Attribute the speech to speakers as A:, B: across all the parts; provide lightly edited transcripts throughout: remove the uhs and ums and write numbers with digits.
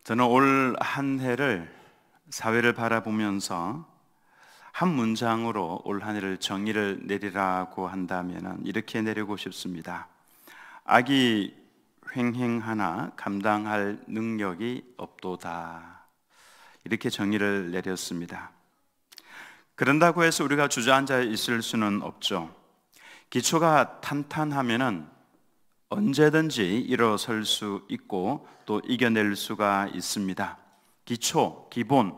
A: 저는 올 한 해를 사회를 바라보면서 한 문장으로 올 한 해를 정의를 내리라고 한다면 이렇게 내리고 싶습니다. 악이 횡행하나 감당할 능력이 없도다. 이렇게 정의를 내렸습니다. 그런다고 해서 우리가 주저앉아 있을 수는 없죠. 기초가 탄탄하면은 언제든지 일어설 수 있고 또 이겨낼 수가 있습니다. 기초, 기본.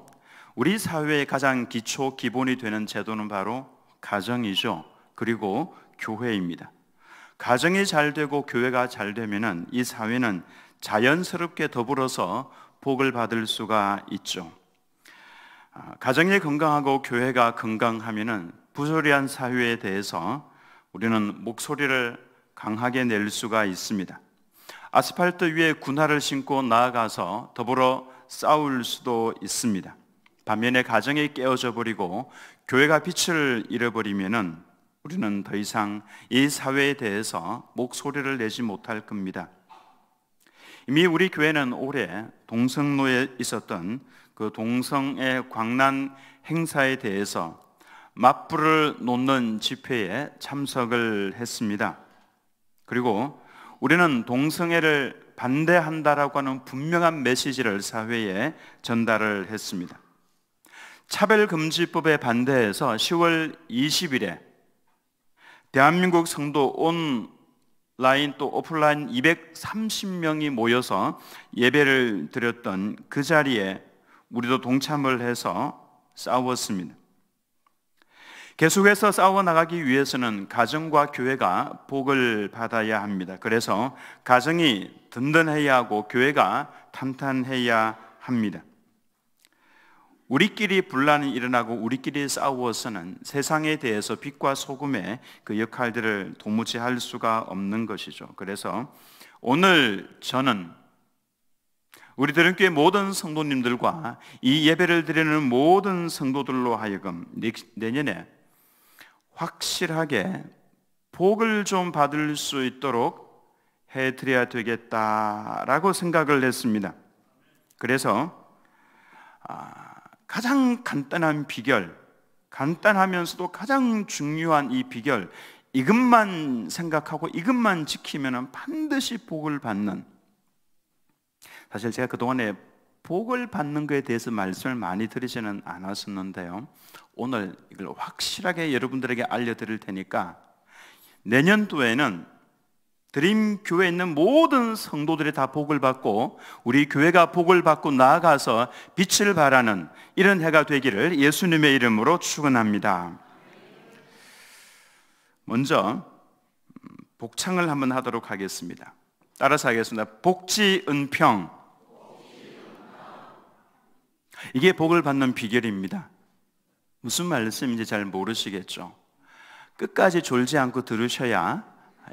A: 우리 사회의 가장 기초, 기본이 되는 제도는 바로 가정이죠. 그리고 교회입니다. 가정이 잘 되고 교회가 잘 되면은 이 사회는 자연스럽게 더불어서 복을 받을 수가 있죠. 가정이 건강하고 교회가 건강하면은 부조리한 사회에 대해서 우리는 목소리를 강하게 낼 수가 있습니다. 아스팔트 위에 군화를 신고 나아가서 더불어 싸울 수도 있습니다. 반면에 가정이 깨어져 버리고 교회가 빛을 잃어버리면은 우리는 더 이상 이 사회에 대해서 목소리를 내지 못할 겁니다. 이미 우리 교회는 올해 동성로에 있었던 그 동성애 광란 행사에 대해서 맞불을 놓는 집회에 참석을 했습니다. 그리고 우리는 동성애를 반대한다라고 하는 분명한 메시지를 사회에 전달을 했습니다. 차별금지법에 반대해서 10월 20일에 대한민국 성도 온라인 또 오프라인 230명이 모여서 예배를 드렸던 그 자리에 우리도 동참을 해서 싸웠습니다. 계속해서 싸워나가기 위해서는 가정과 교회가 복을 받아야 합니다. 그래서 가정이 든든해야 하고 교회가 탄탄해야 합니다. 우리끼리 분란이 일어나고 우리끼리 싸워서는 세상에 대해서 빛과 소금의 그 역할들을 도무지 할 수가 없는 것이죠. 그래서 오늘 저는 우리 대림교회 모든 성도님들과 이 예배를 드리는 모든 성도들로 하여금 내년에 확실하게 복을 좀 받을 수 있도록 해드려야 되겠다라고 생각을 했습니다. 그래서 가장 간단한 비결, 간단하면서도 가장 중요한 이 비결, 이것만 생각하고 이것만 지키면 반드시 복을 받는, 사실 제가 그동안에 복을 받는 것에 대해서 말씀을 많이 드리지는 않았었는데요, 오늘 이걸 확실하게 여러분들에게 알려드릴 테니까 내년도에는 드림교회에 있는 모든 성도들이 다 복을 받고 우리 교회가 복을 받고 나아가서 빛을 발하는 이런 해가 되기를 예수님의 이름으로 축원합니다. 먼저 복창을 한번 하도록 하겠습니다. 따라서 하겠습니다. 복지은평. 이게 복을 받는 비결입니다. 무슨 말씀인지 잘 모르시겠죠? 끝까지 졸지 않고 들으셔야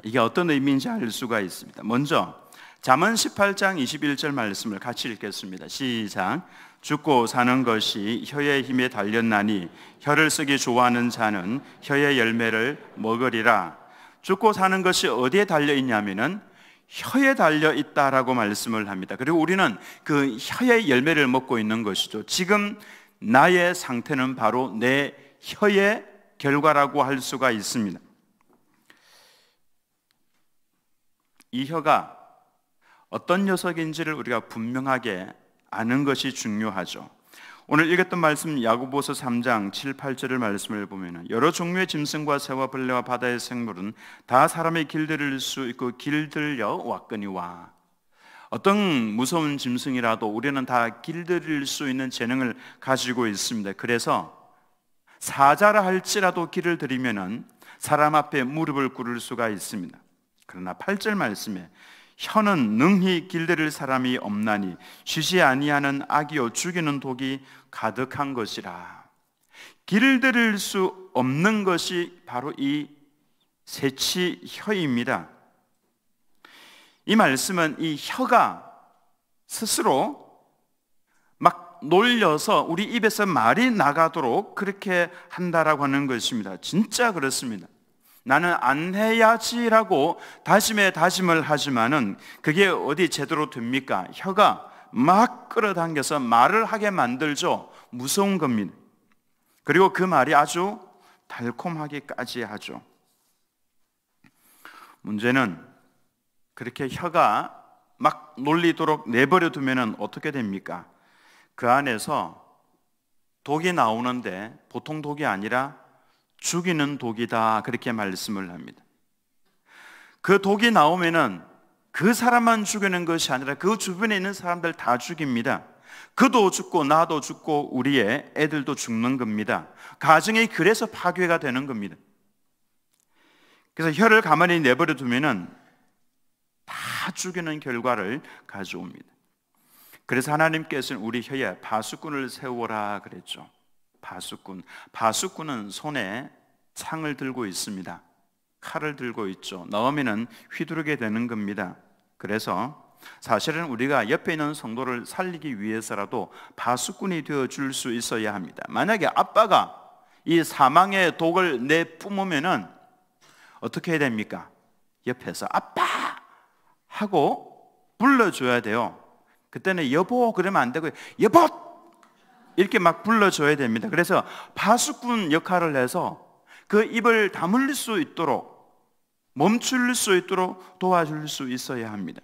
A: 이게 어떤 의미인지 알 수가 있습니다. 먼저 잠언 18장 21절 말씀을 같이 읽겠습니다. 시작. 죽고 사는 것이 혀의 힘에 달렸나니 혀를 쓰기 좋아하는 자는 혀의 열매를 먹으리라. 죽고 사는 것이 어디에 달려 있냐면은 혀에 달려 있다라고 말씀을 합니다. 그리고 우리는 그 혀의 열매를 먹고 있는 것이죠. 지금 나의 상태는 바로 내 혀의 결과라고 할 수가 있습니다. 이 혀가 어떤 녀석인지를 우리가 분명하게 아는 것이 중요하죠. 오늘 읽었던 말씀 야고보서 3장 7, 8절의 말씀을 보면 여러 종류의 짐승과 새와 벌레와 바다의 생물은 다 사람의 길들일 수 있고 길들여 왔거니와. 어떤 무서운 짐승이라도 우리는 다 길들일 수 있는 재능을 가지고 있습니다. 그래서 사자라 할지라도 길을 들이면은 사람 앞에 무릎을 꿇을 수가 있습니다. 그러나 8절 말씀에 혀는 능히 길들일 사람이 없나니 쉬지 아니하는 악이요 죽이는 독이 가득한 것이라. 길들일 수 없는 것이 바로 이 새치 혀입니다. 이 말씀은 이 혀가 스스로 막 놀려서 우리 입에서 말이 나가도록 그렇게 한다라고 하는 것입니다. 진짜 그렇습니다. 나는 안 해야지라고 다짐에 다짐을 하지만은 그게 어디 제대로 됩니까? 혀가 막 끌어당겨서 말을 하게 만들죠. 무서운 겁니다. 그리고 그 말이 아주 달콤하기까지 하죠. 문제는 그렇게 혀가 막 놀리도록 내버려 두면 어떻게 됩니까? 그 안에서 독이 나오는데 보통 독이 아니라 죽이는 독이다, 그렇게 말씀을 합니다. 그 독이 나오면은 그 사람만 죽이는 것이 아니라 그 주변에 있는 사람들 다 죽입니다. 그도 죽고 나도 죽고 우리의 애들도 죽는 겁니다. 가정이 그래서 파괴가 되는 겁니다. 그래서 혀를 가만히 내버려 두면은 다 죽이는 결과를 가져옵니다. 그래서 하나님께서는 우리 혀에 파수꾼을 세우라 그랬죠. 파수꾼은 손에 창을 들고 있습니다. 칼을 들고 있죠. 나오면은 휘두르게 되는 겁니다. 그래서 사실은 우리가 옆에 있는 성도를 살리기 위해서라도 파수꾼이 되어줄 수 있어야 합니다. 만약에 아빠가 이 사망의 독을 내뿜으면은 어떻게 해야 됩니까? 옆에서 아빠 하고 불러줘야 돼요. 그때는 여보 그러면 안 되고요. 여보 이렇게 막 불러줘야 됩니다. 그래서 파수꾼 역할을 해서 그 입을 다물 수 있도록, 멈출 수 있도록 도와줄 수 있어야 합니다.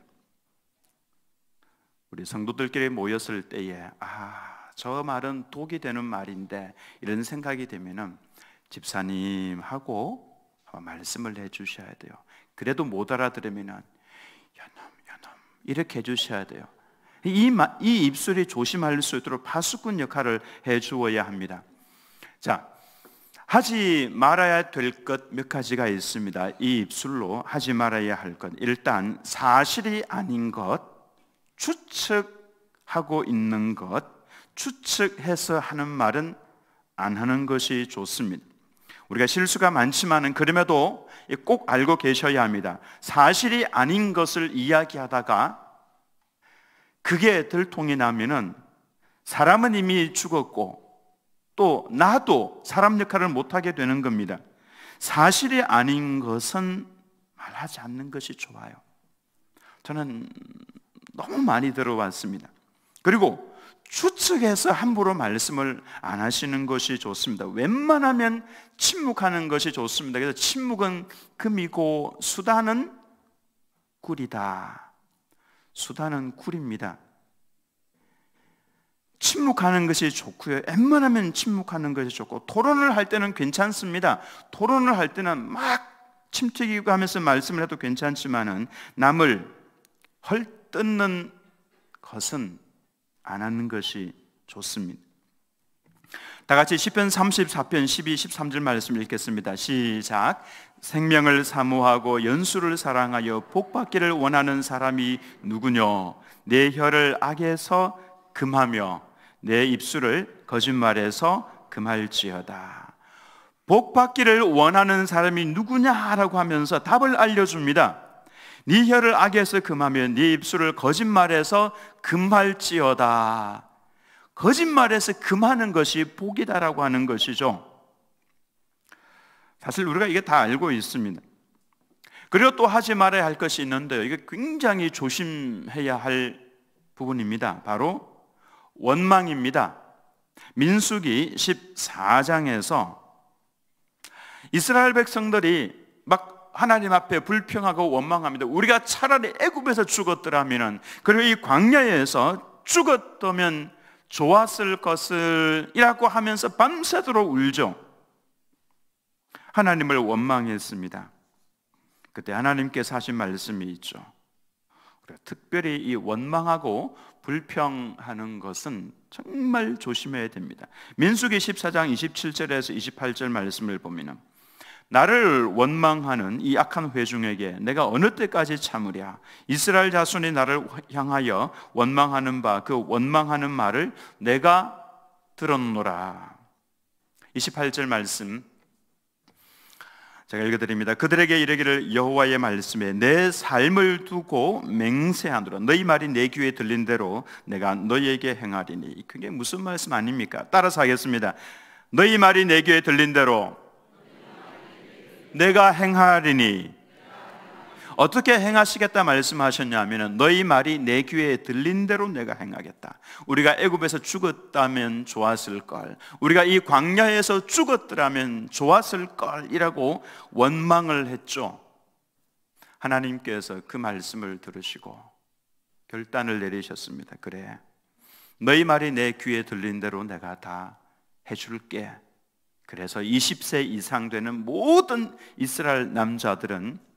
A: 우리 성도들끼리 모였을 때에 저 말은 독이 되는 말인데 이런 생각이 되면은 집사님하고 말씀을 해주셔야 돼요. 그래도 못 알아들으면은 여놈 이렇게 해주셔야 돼요. 이 입술이 조심할 수 있도록 파수꾼 역할을 해주어야 합니다. 자, 하지 말아야 될 것 몇 가지가 있습니다. 이 입술로 하지 말아야 할 것. 일단 사실이 아닌 것, 추측하고 있는 것, 추측해서 하는 말은 안 하는 것이 좋습니다. 우리가 실수가 많지만은 그럼에도 꼭 알고 계셔야 합니다. 사실이 아닌 것을 이야기하다가 그게 들통이 나면은 사람은 이미 죽었고 또 나도 사람 역할을 못하게 되는 겁니다. 사실이 아닌 것은 말하지 않는 것이 좋아요. 저는 너무 많이 들어왔습니다. 그리고 추측해서 함부로 말씀을 안 하시는 것이 좋습니다. 웬만하면 침묵하는 것이 좋습니다. 그래서 침묵은 금이고 수단은 꿀이다. 수단은 꿀입니다. 침묵하는 것이 좋고요. 웬만하면 침묵하는 것이 좋고, 토론을 할 때는 괜찮습니다. 토론을 할 때는 막 침튀기고 하면서 말씀을 해도 괜찮지만은 남을 헐뜯는 것은 안 하는 것이 좋습니다. 다 같이 시편 34편 12, 13절 말씀 읽겠습니다. 시작. 생명을 사모하고 연수를 사랑하여 복받기를 원하는 사람이 누구뇨? 내 혀를 악에서 금하며 내 입술을 거짓말에서 금할지어다. 복받기를 원하는 사람이 누구냐라고 하면서 답을 알려줍니다. 네 혀를 악에서 금하며 네 입술을 거짓말에서 금할지어다. 거짓말에서 금하는 것이 복이다라고 하는 것이죠. 사실 우리가 이게 다 알고 있습니다. 그리고 또 하지 말아야 할 것이 있는데요, 이게 굉장히 조심해야 할 부분입니다. 바로 원망입니다. 민수기 14장에서 이스라엘 백성들이 막 하나님 앞에 불평하고 원망합니다. 우리가 차라리 애굽에서 죽었더라면, 그리고 이 광야에서 죽었다면 좋았을 것을 이라고 하면서 밤새도록 울죠. 하나님을 원망했습니다. 그때 하나님께서 하신 말씀이 있죠. 특별히 이 원망하고 불평하는 것은 정말 조심해야 됩니다. 민수기 14장 27절에서 28절 말씀을 보면, 나를 원망하는 이 악한 회중에게 내가 어느 때까지 참으랴? 이스라엘 자손이 나를 향하여 원망하는 바 그 원망하는 말을 내가 들었노라. 28절 말씀 제가 읽어드립니다. 그들에게 이르기를 여호와의 말씀에 내 삶을 두고 맹세하노라. 너희 말이 내 귀에 들린 대로 내가 너희에게 행하리니. 그게 무슨 말씀 아닙니까? 따라서 하겠습니다. 너희 말이 내 귀에 들린 대로 내가 행하리니. 어떻게 행하시겠다 말씀하셨냐면 너희 말이 내 귀에 들린 대로 내가 행하겠다. 우리가 애굽에서 죽었다면 좋았을 걸, 우리가 이 광야에서 죽었더라면 좋았을 걸이라고 원망을 했죠. 하나님께서 그 말씀을 들으시고 결단을 내리셨습니다. 그래, 너희 말이 내 귀에 들린 대로 내가 다 해줄게. 그래서 20세 이상 되는 모든 이스라엘 남자들은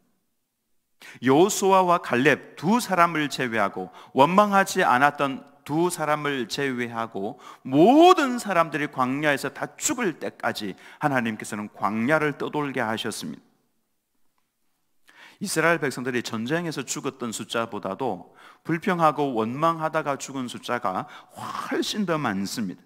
A: 여호수아와 갈렙 두 사람을 제외하고, 원망하지 않았던 두 사람을 제외하고 모든 사람들이 광야에서 다 죽을 때까지 하나님께서는 광야를 떠돌게 하셨습니다. 이스라엘 백성들이 전쟁에서 죽었던 숫자보다도 불평하고 원망하다가 죽은 숫자가 훨씬 더 많습니다.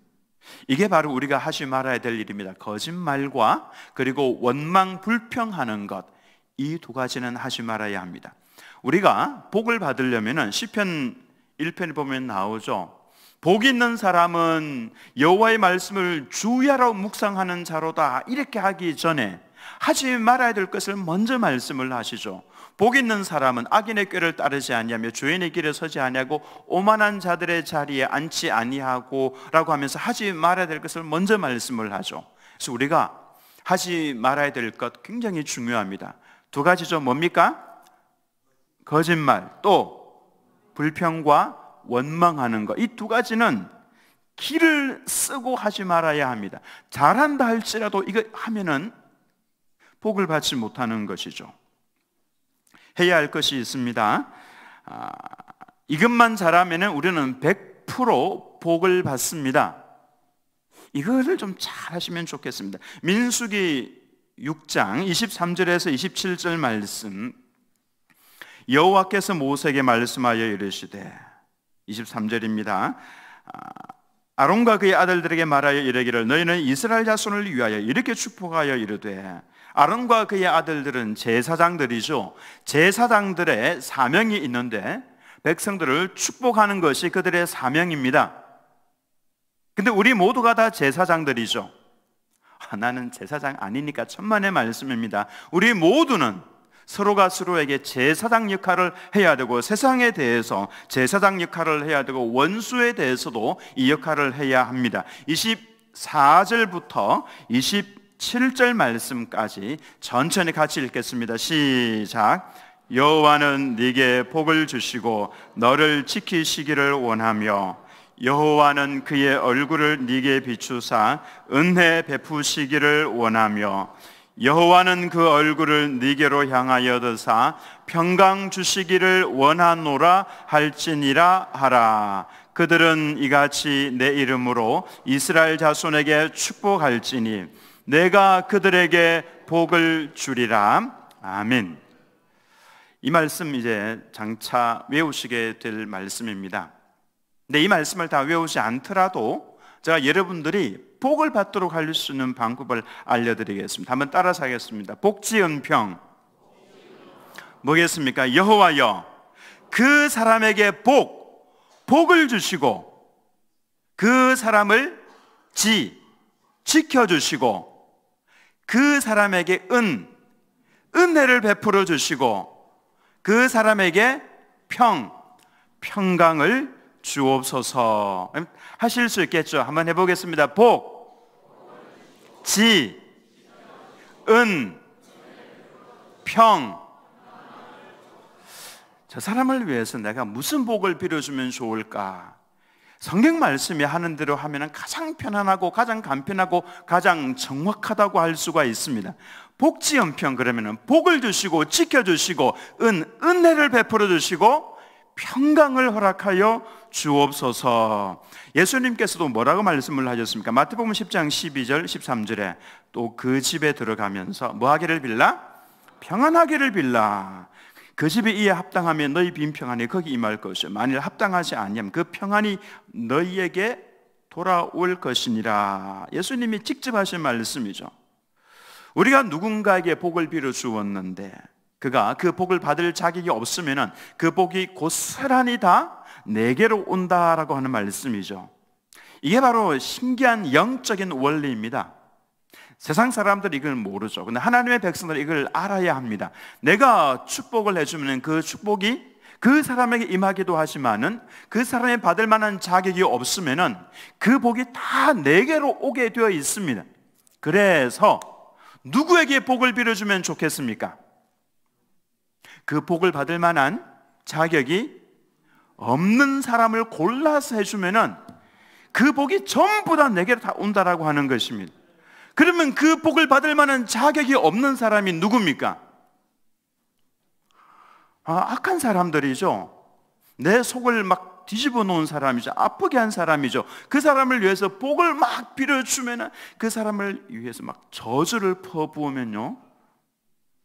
A: 이게 바로 우리가 하지 말아야 될 일입니다. 거짓말과 그리고 원망, 불평하는 것, 이 두 가지는 하지 말아야 합니다. 우리가 복을 받으려면 시편 1편에 보면 나오죠. 복 있는 사람은 여호와의 말씀을 주야로 묵상하는 자로다. 이렇게 하기 전에 하지 말아야 될 것을 먼저 말씀을 하시죠. 복 있는 사람은 악인의 꾀를 따르지 아니하며 주인의 길에 서지 아니하고 오만한 자들의 자리에 앉지 아니하고 라고 하면서 하지 말아야 될 것을 먼저 말씀을 하죠. 그래서 우리가 하지 말아야 될 것 굉장히 중요합니다. 두 가지죠. 뭡니까? 거짓말, 또 불평과 원망하는 것. 이 두 가지는 기를 쓰고 하지 말아야 합니다. 잘한다 할지라도 이거 하면은 복을 받지 못하는 것이죠. 해야 할 것이 있습니다. 이것만 잘하면 우리는 100% 복을 받습니다. 이거를 좀 잘 하시면 좋겠습니다. 민수기 6장 23절에서 27절 말씀, 여호와께서 모세에게 말씀하여 이르시되, 23절입니다. 아론과 그의 아들들에게 말하여 이르기를 너희는 이스라엘 자손을 위하여 이렇게 축복하여 이르되, 아론과 그의 아들들은 제사장들이죠. 제사장들의 사명이 있는데 백성들을 축복하는 것이 그들의 사명입니다. 근데 우리 모두가 다 제사장들이죠. 나는 제사장 아니니까 천만의 말씀입니다. 우리 모두는 서로가 서로에게 제사장 역할을 해야 되고, 세상에 대해서 제사장 역할을 해야 되고, 원수에 대해서도 이 역할을 해야 합니다. 24절부터 27절 말씀까지 천천히 같이 읽겠습니다. 시작. 여호와는 네게 복을 주시고 너를 지키시기를 원하며, 여호와는 그의 얼굴을 네게 비추사 은혜 베푸시기를 원하며, 여호와는 그 얼굴을 네게로 향하여 드사 평강 주시기를 원하노라 할지니라 하라. 그들은 이같이 내 이름으로 이스라엘 자손에게 축복할지니 내가 그들에게 복을 주리라. 아멘. 이 말씀 이제 장차 외우시게 될 말씀입니다. 근데 이 말씀을 다 외우지 않더라도 제가 여러분들이 복을 받도록 할 수 있는 방법을 알려드리겠습니다. 한번 따라서 하겠습니다. 복지은평 뭐겠습니까? 여호와여, 그 사람에게 복을 주시고 그 사람을 지켜주시고 그 사람에게 은혜를 베풀어 주시고 그 사람에게 평강을 주옵소서. 하실 수 있겠죠? 한번 해보겠습니다. 평. 저 사람을 위해서 내가 무슨 복을 빌어주면 좋을까? 성경 말씀이 하는 대로 하면 가장 편안하고 가장 간편하고 가장 정확하다고 할 수가 있습니다. 복지연평, 그러면 복을 주시고 지켜주시고 은혜를 베풀어 주시고 평강을 허락하여 주옵소서. 예수님께서도 뭐라고 말씀을 하셨습니까? 마태복음 10장 12절 13절에 또 그 집에 들어가면서 뭐 하기를 빌라? 평안하기를 빌라. 그 집이 이에 합당하면 너희 빈평안이 거기 임할 것이요 만일 합당하지 아니하면 그 평안이 너희에게 돌아올 것이니라. 예수님이 직접 하신 말씀이죠. 우리가 누군가에게 복을 빌어 주었는데 그가 그 복을 받을 자격이 없으면 그 복이 고스란히 다 내게로 온다라고 하는 말씀이죠. 이게 바로 신기한 영적인 원리입니다. 세상 사람들이 이걸 모르죠. 근데 하나님의 백성들이 이걸 알아야 합니다. 내가 축복을 해주면 그 축복이 그 사람에게 임하기도 하지만은 그 사람이 받을 만한 자격이 없으면은 그 복이 다 내게로 오게 되어 있습니다. 그래서 누구에게 복을 빌어주면 좋겠습니까? 그 복을 받을 만한 자격이 없는 사람을 골라서 해주면은 그 복이 전부 다 내게로 다 온다라고 하는 것입니다. 그러면 그 복을 받을 만한 자격이 없는 사람이 누굽니까? 악한 사람들이죠. 내 속을 막 뒤집어 놓은 사람이죠. 아프게 한 사람이죠. 그 사람을 위해서 복을 막 빌어주면 그 사람을 위해서 막 저주를 퍼부으면요,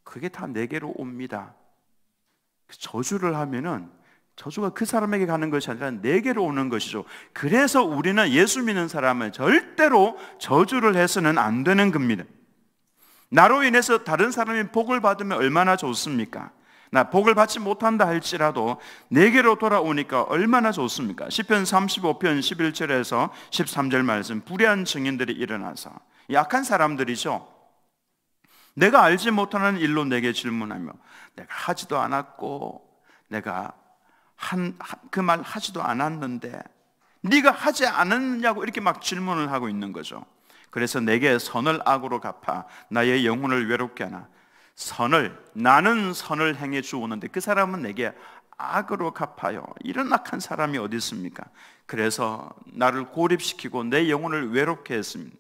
A: 그게 다 내게로 옵니다. 저주를 하면은 저주가 그 사람에게 가는 것이 아니라 내게로 오는 것이죠. 그래서 우리는 예수 믿는 사람은 절대로 저주를 해서는 안 되는 겁니다. 나로 인해서 다른 사람이 복을 받으면 얼마나 좋습니까? 나 복을 받지 못한다 할지라도 내게로 돌아오니까 얼마나 좋습니까? 시편 35편 11절에서 13절 말씀, 불의한 증인들이 일어나서, 약한 사람들이죠. 내가 알지 못하는 일로 내게 질문하며, 내가 하지도 않았고 내가 그 말 하지도 않았는데 네가 하지 않았냐고 이렇게 막 질문을 하고 있는 거죠. 그래서 내게 선을 악으로 갚아 나의 영혼을 외롭게 하나. 나는 선을 행해 주었는데 그 사람은 내게 악으로 갚아요. 이런 악한 사람이 어디 있습니까? 그래서 나를 고립시키고 내 영혼을 외롭게 했습니다.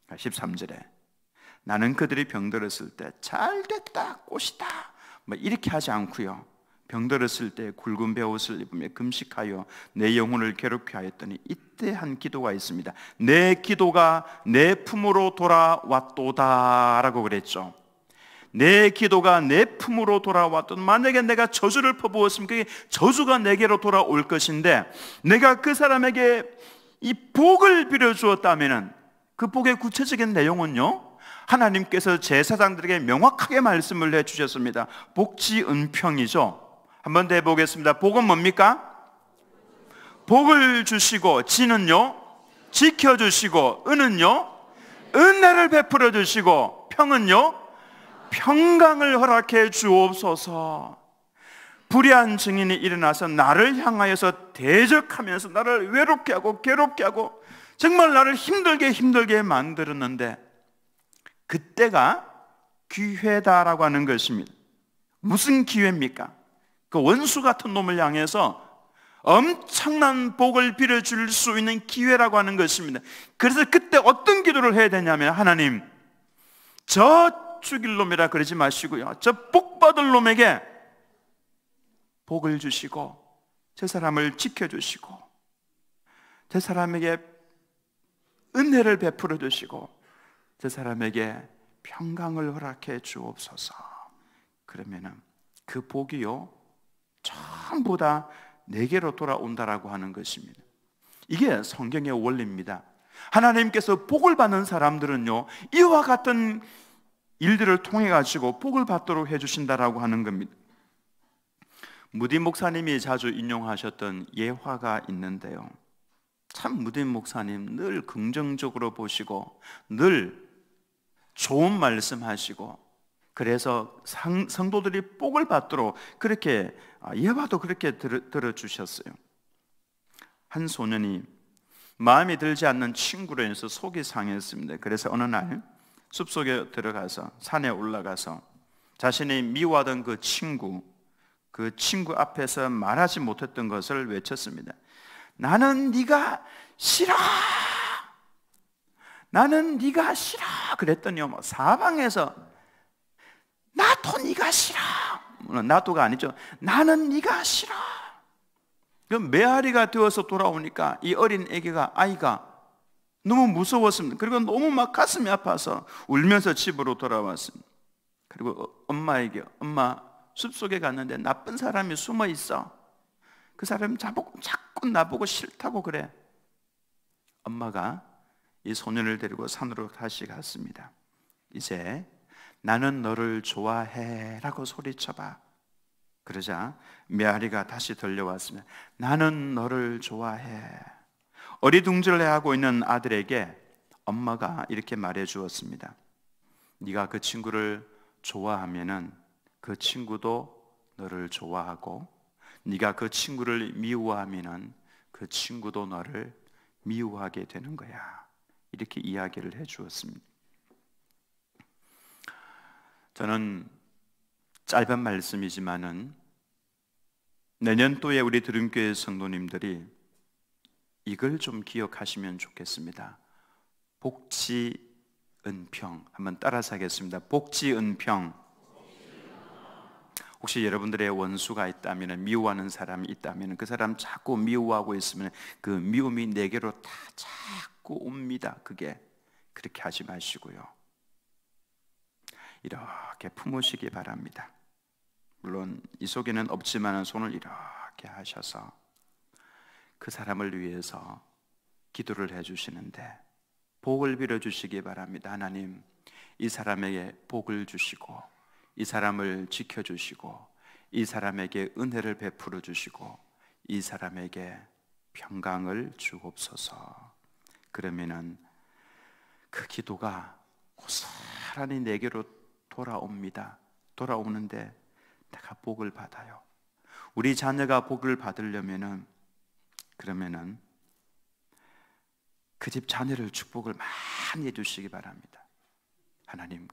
A: 13절에 나는 그들이 병들었을 때 잘됐다, 꽃이다 뭐 이렇게 하지 않고요, 병들었을 때 굵은 베옷을 입으며 금식하여 내 영혼을 괴롭게 하였더니 이때 한 기도가 있습니다. 내 기도가 내 품으로 돌아왔도다 라고 그랬죠. 내 기도가 내 품으로 돌아왔던, 만약에 내가 저주를 퍼부었으면 그게 저주가 내게로 돌아올 것인데, 내가 그 사람에게 이 복을 빌어주었다면 그 복의 구체적인 내용은요, 하나님께서 제사장들에게 명확하게 말씀을 해주셨습니다. 복지은평이죠. 한번 더 해보겠습니다. 복은 뭡니까? 복을 주시고, 지는요 지켜주시고, 은은요 은혜를 베풀어 주시고, 평은요 평강을 허락해 주옵소서. 불의한 증인이 일어나서 나를 향하여서 대적하면서 나를 외롭게 하고 괴롭게 하고 정말 나를 힘들게 만들었는데, 그때가 기회다라고 하는 것입니다. 무슨 기회입니까? 그 원수 같은 놈을 향해서 엄청난 복을 빌어줄 수 있는 기회라고 하는 것입니다. 그래서 그때 어떤 기도를 해야 되냐면, 하나님, 저 죽일 놈이라 그러지 마시고요, 저 복 받을 놈에게 복을 주시고 저 사람을 지켜주시고 저 사람에게 은혜를 베풀어 주시고 저 사람에게 평강을 허락해 주옵소서. 그러면은 그 복이요 전부 다 내게로 돌아온다라고 하는 것입니다. 이게 성경의 원리입니다. 하나님께서 복을 받는 사람들은요, 이와 같은 일들을 통해 가지고 복을 받도록 해주신다라고 하는 겁니다. 무디 목사님이 자주 인용하셨던 예화가 있는데요, 참 무디 목사님 늘 긍정적으로 보시고 늘 좋은 말씀하시고, 그래서 성도들이 복을 받도록 그렇게 예화도 그렇게 들어주셨어요. 한 소년이 마음에 들지 않는 친구로 인해서 속이 상했습니다. 그래서 어느 날 숲속에 들어가서 산에 올라가서 자신이 미워하던 그 친구 앞에서 말하지 못했던 것을 외쳤습니다. 나는 네가 싫어, 나는 네가 싫어. 그랬더니요, 사방에서 나도 네가 싫어, 나도가 아니죠, 나는 네가 싫어. 그 메아리가 되어서 돌아오니까 이 어린 아이가 너무 무서웠습니다. 그리고 너무 막 가슴이 아파서 울면서 집으로 돌아왔습니다. 그리고 엄마에게, 엄마, 숲속에 갔는데 나쁜 사람이 숨어 있어. 그 사람이 자꾸 나보고 싫다고 그래. 엄마가 이 소년을 데리고 산으로 다시 갔습니다. 이제 나는 너를 좋아해 라고 소리쳐봐. 그러자 메아리가 다시 들려왔습니다. 나는 너를 좋아해. 어리둥절해하고 있는 아들에게 엄마가 이렇게 말해 주었습니다. 네가 그 친구를 좋아하면은 그 친구도 너를 좋아하고, 네가 그 친구를 미워하면은 그 친구도 너를 미워하게 되는 거야. 이렇게 이야기를 해 주었습니다. 저는 짧은 말씀이지만은 내년도에 우리 드림교회 성도님들이 이걸 좀 기억하시면 좋겠습니다. 복지은평. 한번 따라서 하겠습니다. 복지은평. 혹시 여러분들의 원수가 있다면, 미워하는 사람이 있다면, 그 사람 자꾸 미워하고 있으면 그 미움이 내게로 다 자꾸 옵니다. 그렇게 하지 마시고요, 이렇게 품으시기 바랍니다. 물론 이 속에는 없지만 손을 이렇게 하셔서 그 사람을 위해서 기도를 해주시는데 복을 빌어주시기 바랍니다. 하나님, 이 사람에게 복을 주시고, 이 사람을 지켜주시고, 이 사람에게 은혜를 베풀어 주시고, 이 사람에게 평강을 주옵소서. 그러면은 그 기도가 고스란히 내게로 돌아옵니다. 돌아오는데 내가 복을 받아요. 우리 자녀가 복을 받으려면은, 그러면은 그 집 자녀를 축복을 많이 해주시기 바랍니다. 하나님,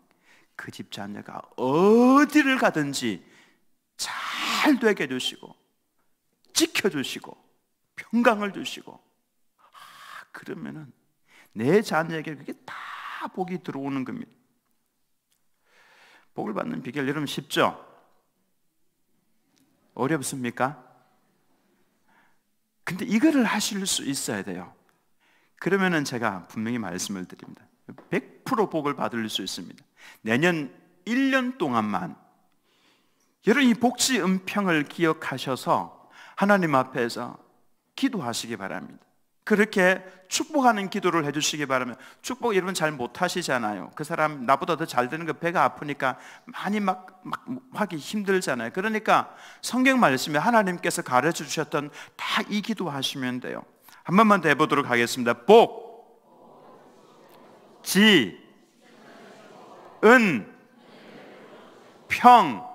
A: 그 집 자녀가 어디를 가든지 잘 되게 해주시고, 지켜주시고, 평강을 주시고, 그러면은 내 자녀에게 그게 다 복이 들어오는 겁니다. 복을 받는 비결, 여러분 쉽죠? 어렵습니까? 근데 이거를 하실 수 있어야 돼요. 그러면은 제가 분명히 말씀을 드립니다. 100% 복을 받을 수 있습니다. 내년 1년 동안만 여러분 이 복지 은평을 기억하셔서 하나님 앞에서 기도하시기 바랍니다. 그렇게 축복하는 기도를 해주시기 바랍니다. 축복 여러분 잘 못하시잖아요. 그 사람 나보다 더 잘 되는 거 배가 아프니까 많이 막 하기 힘들잖아요. 그러니까 성경 말씀에 하나님께서 가르쳐 주셨던 다 이 기도 하시면 돼요. 한 번만 더 해보도록 하겠습니다. 복, 지, 은, 평.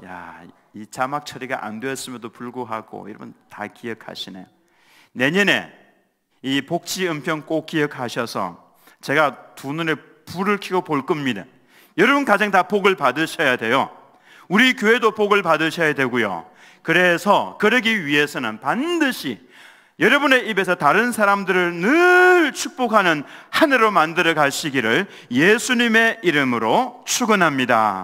A: 야, 이 자막 처리가 안 되었음에도 불구하고 여러분 다 기억하시네요. 내년에 이 복지 은평 꼭 기억하셔서 제가 두 눈에 불을 켜고 볼 겁니다. 여러분 가정 다 복을 받으셔야 돼요. 우리 교회도 복을 받으셔야 되고요. 그래서 그러기 위해서는 반드시 여러분의 입에서 다른 사람들을 늘 축복하는 한 해로 만들어 가시기를 예수님의 이름으로 축원합니다.